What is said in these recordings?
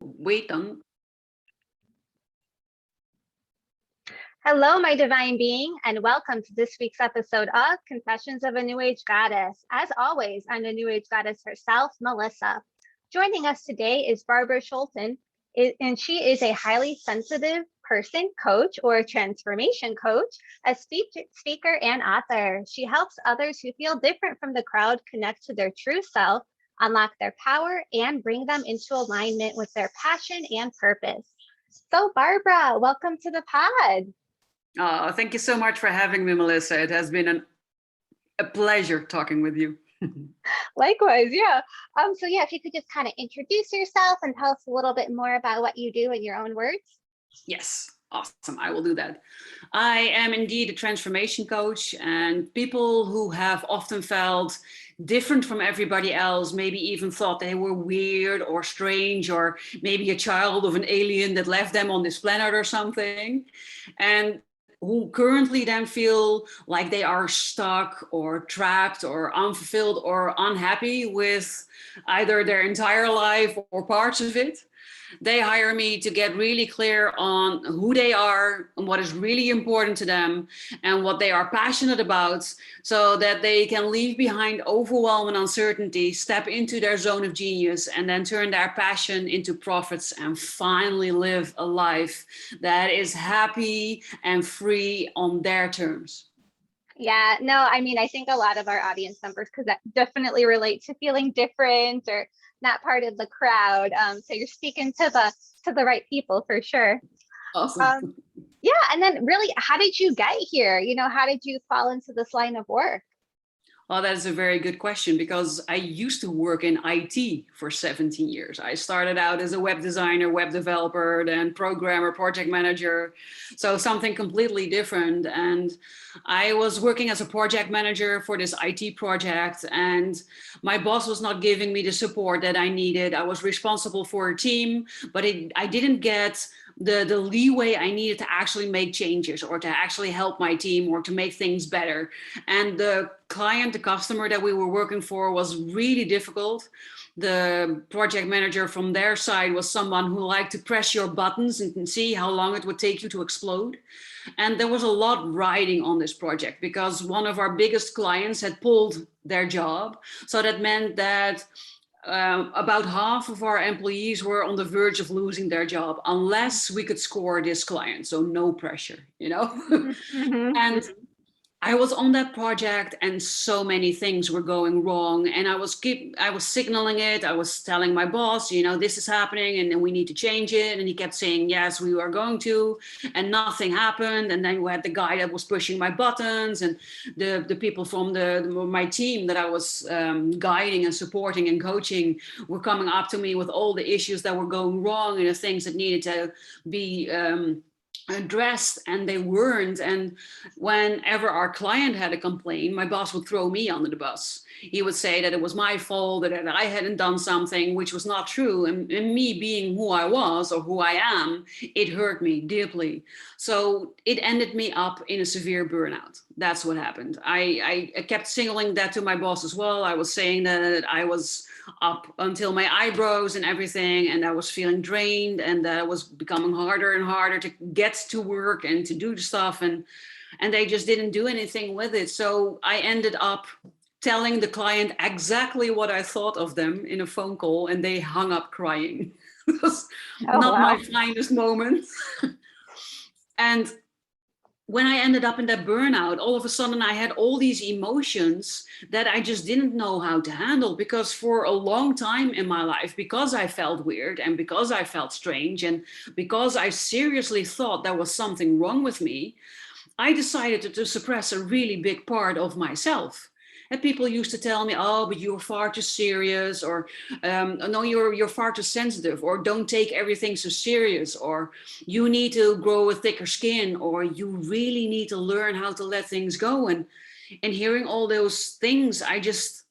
Wait on. Hello, my divine being, and welcome to this week's episode of Confessions of a New Age Goddess. As always, I'm the New Age Goddess herself, Melissa. Joining us today is Barbera Schouten, and she is a highly sensitive person coach or transformation coach, a speaker and author. She helps others who feel different from the crowd connect to their true self, unlock their power, and bring them into alignment with their passion and purpose. So Barbera, welcome to the pod. Thank you so much for having me, Melissa. It has been a pleasure talking with you. Likewise, yeah. So if you could just kind of introduce yourself and tell us a little bit more about what you do in your own words. Yes, awesome. I will do that. I am indeed a transformation coach, and people who have often felt different from everybody else, maybe even thought they were weird or strange, or maybe a child of an alien that left them on this planet or something, and who currently then feel like they are stuck or trapped or unfulfilled or unhappy with either their entire life or parts of it. They hire me to get really clear on who they are and what is really important to them and what they are passionate about, so that they can leave behind overwhelm and uncertainty, step into their zone of genius, and then turn their passion into profits and finally live a life that is happy and free on their terms. Yeah, no, I mean, I think a lot of our audience members could definitely relate to feeling different or not part of the crowd. So you're speaking to the right people for sure. Awesome. Yeah, and then really, how did you get here? How did you fall into this line of work? Well, that is a very good question, because I used to work in IT for 17 years. I started out as a web designer, web developer, then programmer, project manager. So something completely different. And I was working as a project manager for this IT project, and my boss was not giving me the support that I needed. I was responsible for a team, but I didn't get the leeway I needed to actually make changes or to actually help my team or to make things better. And the client, the customer that we were working for, was really difficult. The project manager from their side was someone who liked to press your buttons and see how long it would take you to explode. And there was a lot riding on this project because one of our biggest clients had pulled their job. So that meant that about half of our employees were on the verge of losing their job unless we could score this client. So no pressure, Mm-hmm. And I was on that project and so many things were going wrong, and I was signaling it. I was telling my boss, this is happening and we need to change it. And he kept saying, yes, we are going to, and nothing happened. And then we had the guy that was pushing my buttons, and the people from my team that I was guiding and supporting and coaching were coming up to me with all the issues that were going wrong and the things that needed to be addressed, and they weren't. And whenever our client had a complaint, my boss would throw me under the bus. He would say that it was my fault, that I hadn't done something, which was not true. And me being who I was or who I am, it hurt me deeply. So it ended me up in a severe burnout. That's what happened. I kept signaling that to my boss as well. I was saying that I was up until my eyebrows and everything, and I was feeling drained, and that it was becoming harder and harder to get to work and to do the stuff, and they just didn't do anything with it. So I ended up telling the client exactly what I thought of them in a phone call, and they hung up crying. It was not my finest moment. And when I ended up in that burnout, all of a sudden I had all these emotions that I just didn't know how to handle, because for a long time in my life, because I felt weird and because I felt strange and because I seriously thought there was something wrong with me, I decided to suppress a really big part of myself. And people used to tell me, oh, but you're far too serious, or no, you're far too sensitive, or don't take everything so serious, or you need to grow a thicker skin, or you really need to learn how to let things go. And hearing all those things, I just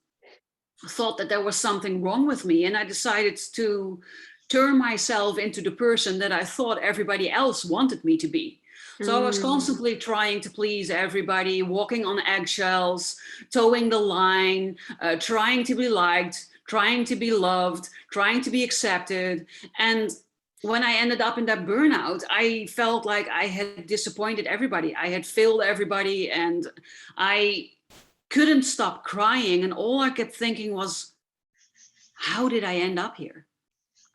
thought that there was something wrong with me. And I decided to turn myself into the person that I thought everybody else wanted me to be. So I was constantly trying to please everybody, walking on eggshells, towing the line, trying to be liked, trying to be loved, trying to be accepted. And when I ended up in that burnout, I felt like I had disappointed everybody. I had failed everybody, and I couldn't stop crying. And all I kept thinking was, how did I end up here?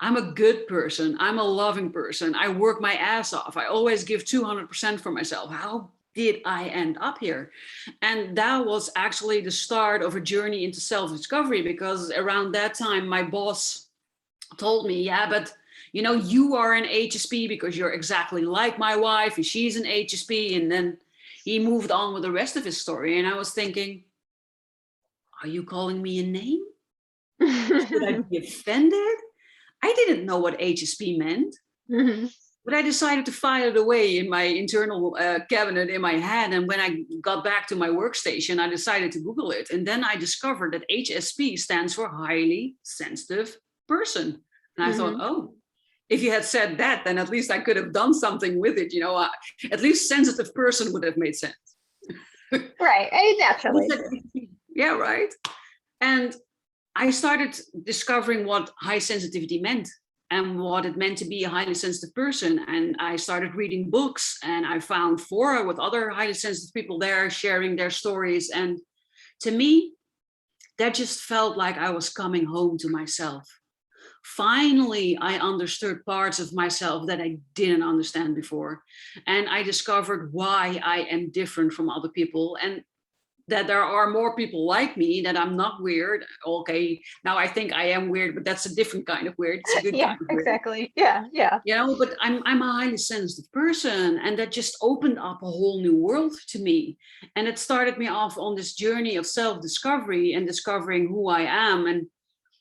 I'm a good person. I'm a loving person. I work my ass off. I always give 200% for myself. How did I end up here? And that was actually the start of a journey into self-discovery, because around that time, my boss told me, yeah, but you know, you are an HSP because you're exactly like my wife, and she's an HSP. And then he moved on with the rest of his story. And I was thinking, are you calling me a name? Should I be offended? I didn't know what HSP meant, but I decided to file it away in my internal cabinet in my head. And when I got back to my workstation, I decided to Google it. And then I discovered that HSP stands for highly sensitive person. And I thought, oh, if you had said that, then at least I could have done something with it. You know, at least sensitive person would have made sense. Right, naturally. Yeah, right. And I started discovering what high sensitivity meant and what it meant to be a highly sensitive person. And I started reading books, and I found fora with other highly sensitive people there sharing their stories. And to me, that just felt like I was coming home to myself. Finally, I understood parts of myself that I didn't understand before. And I discovered why I am different from other people, and that there are more people like me, that I'm not weird. Okay, now I think I am weird, but that's a different kind of weird. It's a good Yeah, kind of weird. exactly. Yeah. You know, but I'm a highly sensitive person, and that just opened up a whole new world to me. And it started me off on this journey of self-discovery and discovering who I am. And,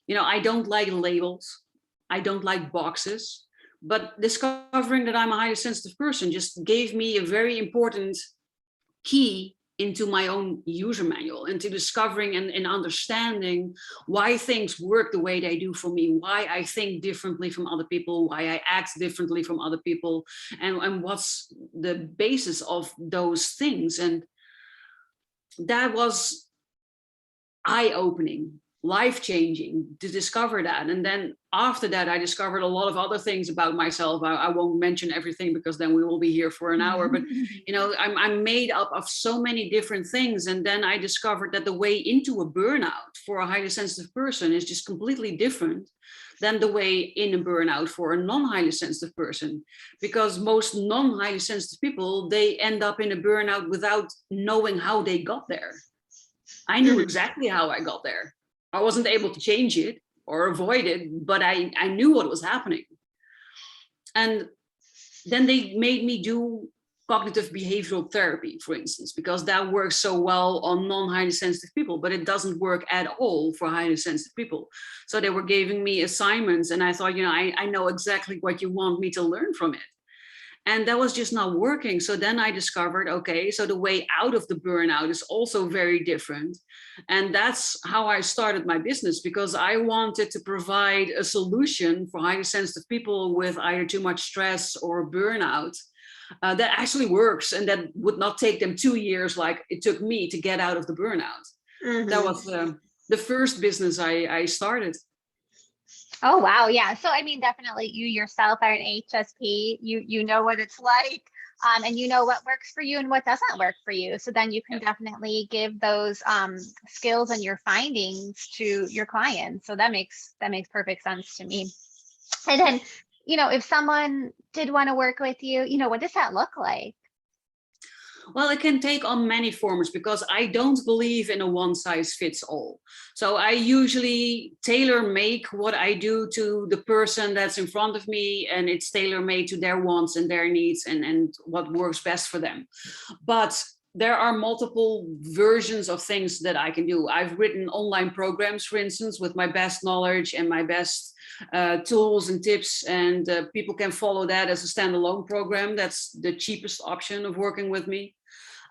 you know, I don't like labels. I don't like boxes. But discovering that I'm a highly sensitive person just gave me a very important key into my own user manual, into discovering and understanding why things work the way they do for me, why I think differently from other people, why I act differently from other people, and what's the basis of those things. And that was eye-opening, life-changing to discover that. And then after that, I discovered a lot of other things about myself. I won't mention everything, because then we will be here for an hour. But you know, I'm made up of so many different things. And then I discovered that the way into a burnout for a highly sensitive person is just completely different than the way in a burnout for a non-highly sensitive person. Because most non-highly sensitive people, they end up in a burnout without knowing how they got there. I knew exactly how I got there. I wasn't able to change it or avoid it, but I knew what was happening. And then they made me do cognitive behavioral therapy, for instance, because that works so well on non-highly sensitive people, but it doesn't work at all for highly sensitive people. So they were giving me assignments, and I thought, you know, I know exactly what you want me to learn from it. And that was just not working. So then I discovered, okay, so the way out of the burnout is also very different. And that's how I started my business, because I wanted to provide a solution for highly sensitive people with either too much stress or burnout that actually works, and that would not take them 2 years like it took me to get out of the burnout. That was the first business I started. Oh, wow. Yeah. So, I mean, definitely you yourself are an HSP. You know what it's like, and you know what works for you and what doesn't work for you. So then you can definitely give those skills and your findings to your clients. So that makes perfect sense to me. And then, you know, if someone did want to work with you, you know, what does that look like? Well, it can take on many forms, because I don't believe in a one size fits all. So I usually tailor make what I do to the person that's in front of me, and it's tailor made to their wants and their needs and what works best for them. But there are multiple versions of things that I can do. I've written online programs, for instance, with my best knowledge and my best tools and tips, and people can follow that as a standalone program. That's the cheapest option of working with me.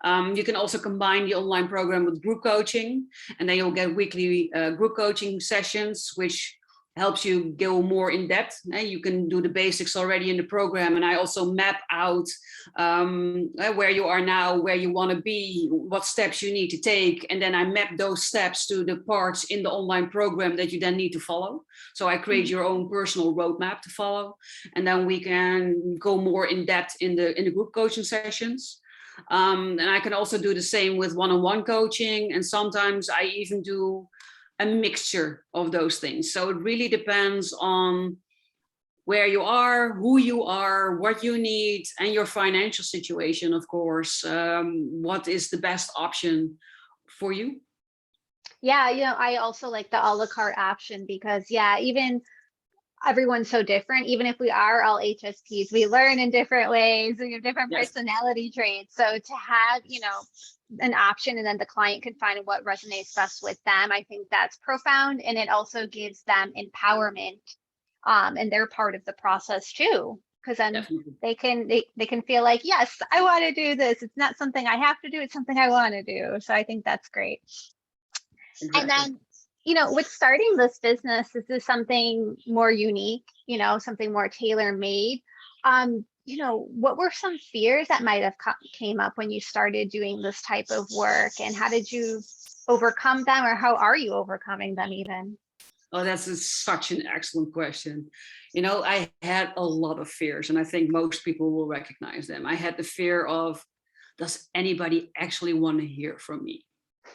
You can also combine the online program with group coaching, and then you'll get weekly group coaching sessions, which helps you go more in depth. You can do the basics already in the program. And I also map out where you are now, where you want to be, what steps you need to take. And then I map those steps to the parts in the online program that you then need to follow. So I create your own personal roadmap to follow. And then we can go more in depth in the group coaching sessions. And I can also do the same with one-on-one coaching. And sometimes I even do a mixture of those things. So it really depends on where you are, who you are, what you need, and your financial situation, of course. What is the best option for you? Yeah, I also like the a la carte option because, yeah, even everyone's so different. Even if we are all HSPs, we learn in different ways. We have different personality traits. So to have, an option and then the client can find what resonates best with them, I think that's profound. And it also gives them empowerment. And they're part of the process too. Because then they can feel like, yes, I want to do this. It's not something I have to do. It's something I want to do. So I think that's great. Exactly. And then, with starting this business, this is something more unique, something more tailor-made. What were some fears that might have came up when you started doing this type of work, and how did you overcome them, or how are you overcoming them even? Oh, that's such an excellent question. I had a lot of fears, and I think most people will recognize them. I had the fear of, does anybody actually want to hear from me?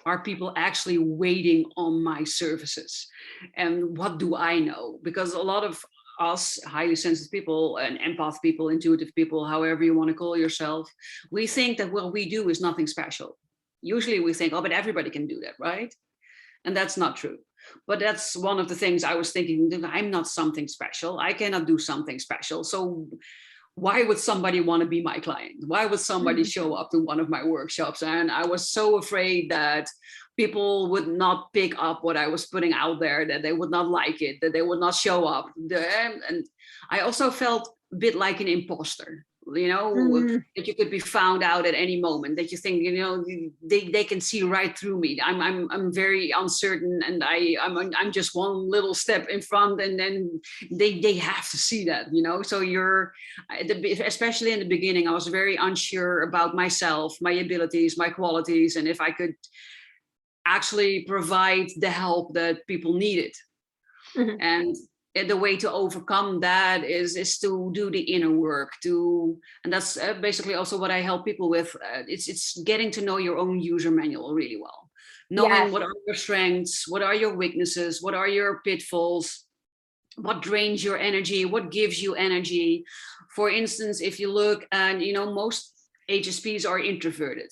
Are people actually waiting on my services? And what do I know? Because a lot of us highly sensitive people and empath people, intuitive people, however you want to call yourself, we think that what we do is nothing special. Usually we think, oh, but everybody can do that, right? And that's not true. But that's one of the things I was thinking, I'm not something special. I cannot do something special. So why would somebody want to be my client? Why would somebody show up to one of my workshops? And I was so afraid that people would not pick up what I was putting out there, that they would not like it, that they would not show up. And I also felt a bit like an imposter, that you could be found out at any moment, that you think, they can see right through me. I'm very uncertain, and I'm just one little step in front, and then they have to see that, so especially in the beginning, I was very unsure about myself, my abilities, my qualities, and if I could actually provide the help that people needed. And the way to overcome that is to do the inner work, and that's basically also what I help people with. It's getting to know your own user manual really well, knowing what are your strengths, what are your weaknesses, what are your pitfalls, what drains your energy, what gives you energy. For instance, if you look at, most HSPs are introverted.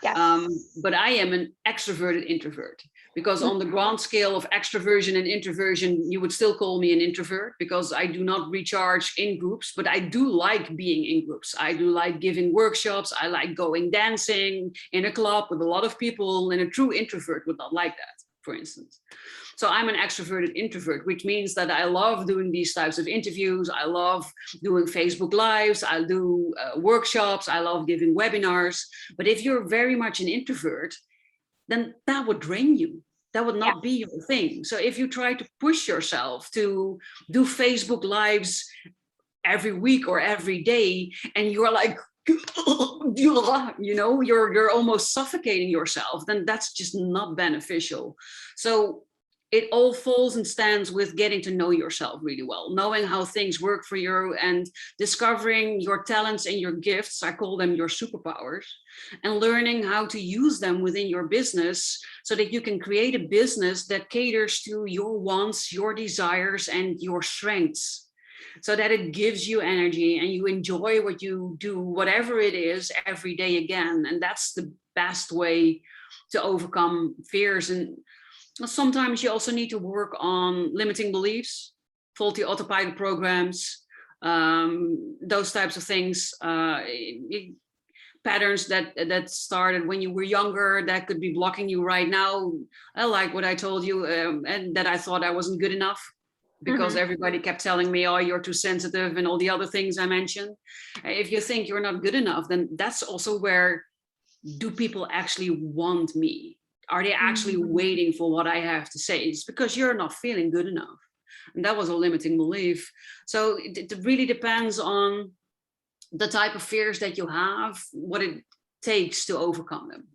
But I am an extroverted introvert, because on the grand scale of extroversion and introversion, you would still call me an introvert, because I do not recharge in groups, but I do like being in groups. I do like giving workshops. I like going dancing in a club with a lot of people, and a true introvert would not like that, for instance. So I'm an extroverted introvert, which means that I love doing these types of interviews. I love doing Facebook Lives. I do workshops. I love giving webinars. But if you're very much an introvert, then that would drain you. That would not be your thing. So if you try to push yourself to do Facebook Lives every week or every day, and you're like, you're almost suffocating yourself, then that's just not beneficial. So it all falls and stands with getting to know yourself really well, knowing how things work for you, and discovering your talents and your gifts. I call them your superpowers, and learning how to use them within your business, so that you can create a business that caters to your wants, your desires, and your strengths, so that it gives you energy and you enjoy what you do, whatever it is, every day again. And that's the best way to overcome fears. And sometimes you also need to work on limiting beliefs, faulty autopilot programs, those types of things, patterns that started when you were younger that could be blocking you right now. I like what I told you, and that I thought I wasn't good enough, because everybody kept telling me, oh, you're too sensitive, and all the other things I mentioned. If you think you're not good enough, then that's also where, do people actually want me? Are they actually waiting for what I have to say? It's because you're not feeling good enough. And that was a limiting belief. So it really depends on the type of fears that you have, what it takes to overcome them.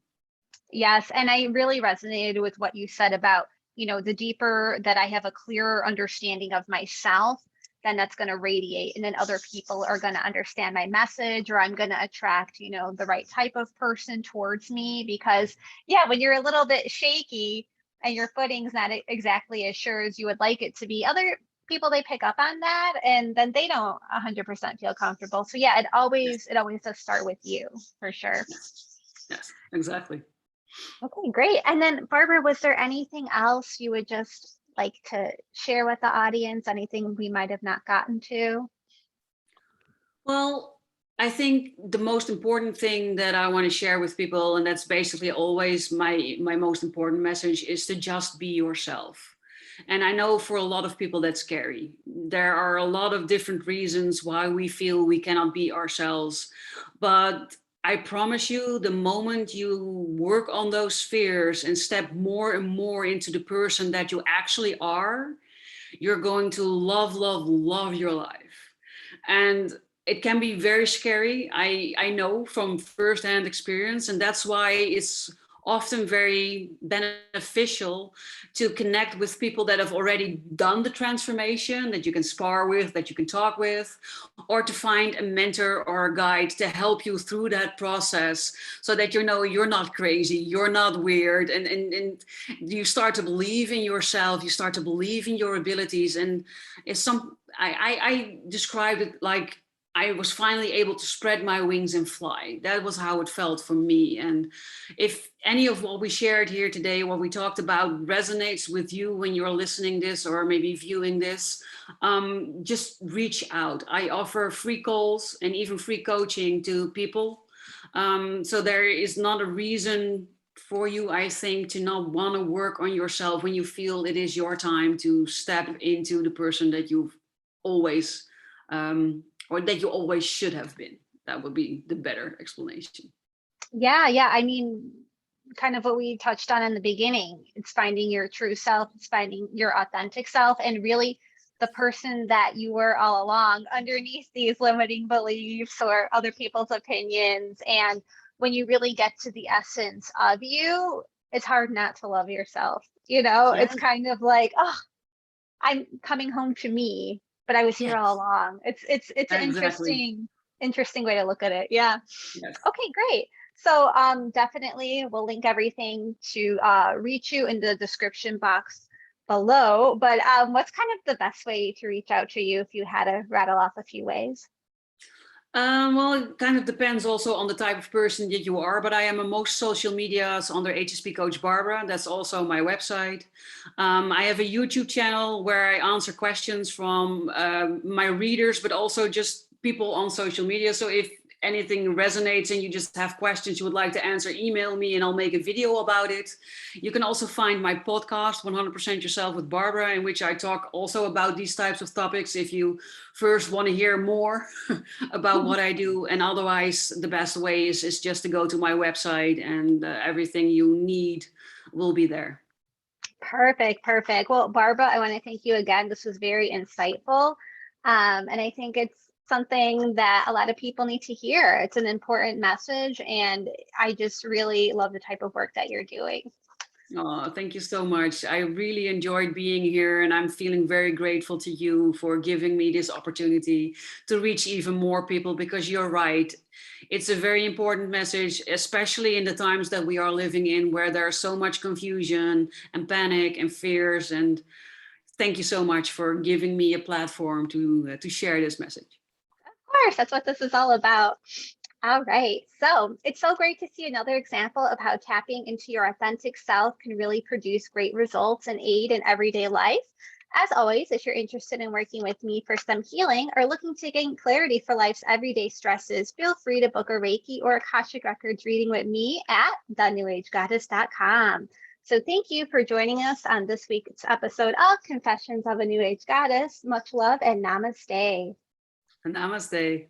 Yes, and I really resonated with what you said about, the deeper that I have a clearer understanding of myself, then that's going to radiate, and then other people are going to understand my message, or I'm going to attract, the right type of person towards me. Because yeah, when you're a little bit shaky and your footing's not exactly as sure as you would like it to be, other people, they pick up on that, and then they don't 100% feel comfortable. So yeah, it always does start with you, for sure. Yes, exactly. Okay, great. And then Barbara, was there anything else you would just like to share with the audience? Anything we might have not gotten to? Well, I think the most important thing that I want to share with people, and that's basically always my most important message, is to just be yourself. And I know for a lot of people that's scary. There are a lot of different reasons why we feel we cannot be ourselves. But I promise you, the moment you work on those fears and step more and more into the person that you actually are, you're going to love, love, love your life. And it can be very scary. I know from firsthand experience, and that's why it's often very beneficial to connect with people that have already done the transformation, that you can spar with, that you can talk with, or to find a mentor or a guide to help you through that process, so that you're not crazy, you're not weird, and you start to believe in yourself, you start to believe in your abilities. And it's I described it like I was finally able to spread my wings and fly. That was how it felt for me. And if any of what we shared here today, what we talked about, resonates with you when you're listening this or maybe viewing this, just reach out. I offer free calls and even free coaching to people. So there is not a reason for you, I think, to not want to work on yourself when you feel it is your time to step into the person that you've always or that you always should have been. That would be the better explanation. Yeah. I mean, kind of what we touched on in the beginning. It's finding your true self, it's finding your authentic self, and really the person that you were all along underneath these limiting beliefs or other people's opinions. And when you really get to the essence of you, it's hard not to love yourself. Yeah, It's kind of like, oh, I'm coming home to me, but I was here all yes, along. It's an exactly. interesting way to look at it. Yeah. Yes. Okay, great. So definitely we'll link everything to reach you in the description box below. But what's kind of the best way to reach out to you if you had to rattle off a few ways? Well, it kind of depends also on the type of person that you are, but I am on most social medias under HSP Coach Barbara. That's also my website. I have a YouTube channel where I answer questions from my readers, but also just people on social media. So if anything resonates and you just have questions you would like to answer, email me and I'll make a video about it. You can also find my podcast, 100% Yourself with Barbara, in which I talk also about these types of topics if you first want to hear more about what I do. And otherwise, the best way is just to go to my website, and everything you need will be there. Perfect. Well, Barbara, I want to thank you again. This was very insightful. And I think it's something that a lot of people need to hear. It's an important message, and I just really love the type of work that you're doing. Oh, thank you so much. I really enjoyed being here, and I'm feeling very grateful to you for giving me this opportunity to reach even more people, because you're right. It's a very important message, especially in the times that we are living in, where there's so much confusion and panic and fears. And thank you so much for giving me a platform to share this message. Of course, that's what this is all about. All right. So it's so great to see another example of how tapping into your authentic self can really produce great results and aid in everyday life. As always, if you're interested in working with me for some healing or looking to gain clarity for life's everyday stresses, feel free to book a Reiki or Akashic Records reading with me at thenewAgeGoddess.com. So thank you for joining us on this week's episode of Confessions of a New Age Goddess. Much love and namaste. Namaste.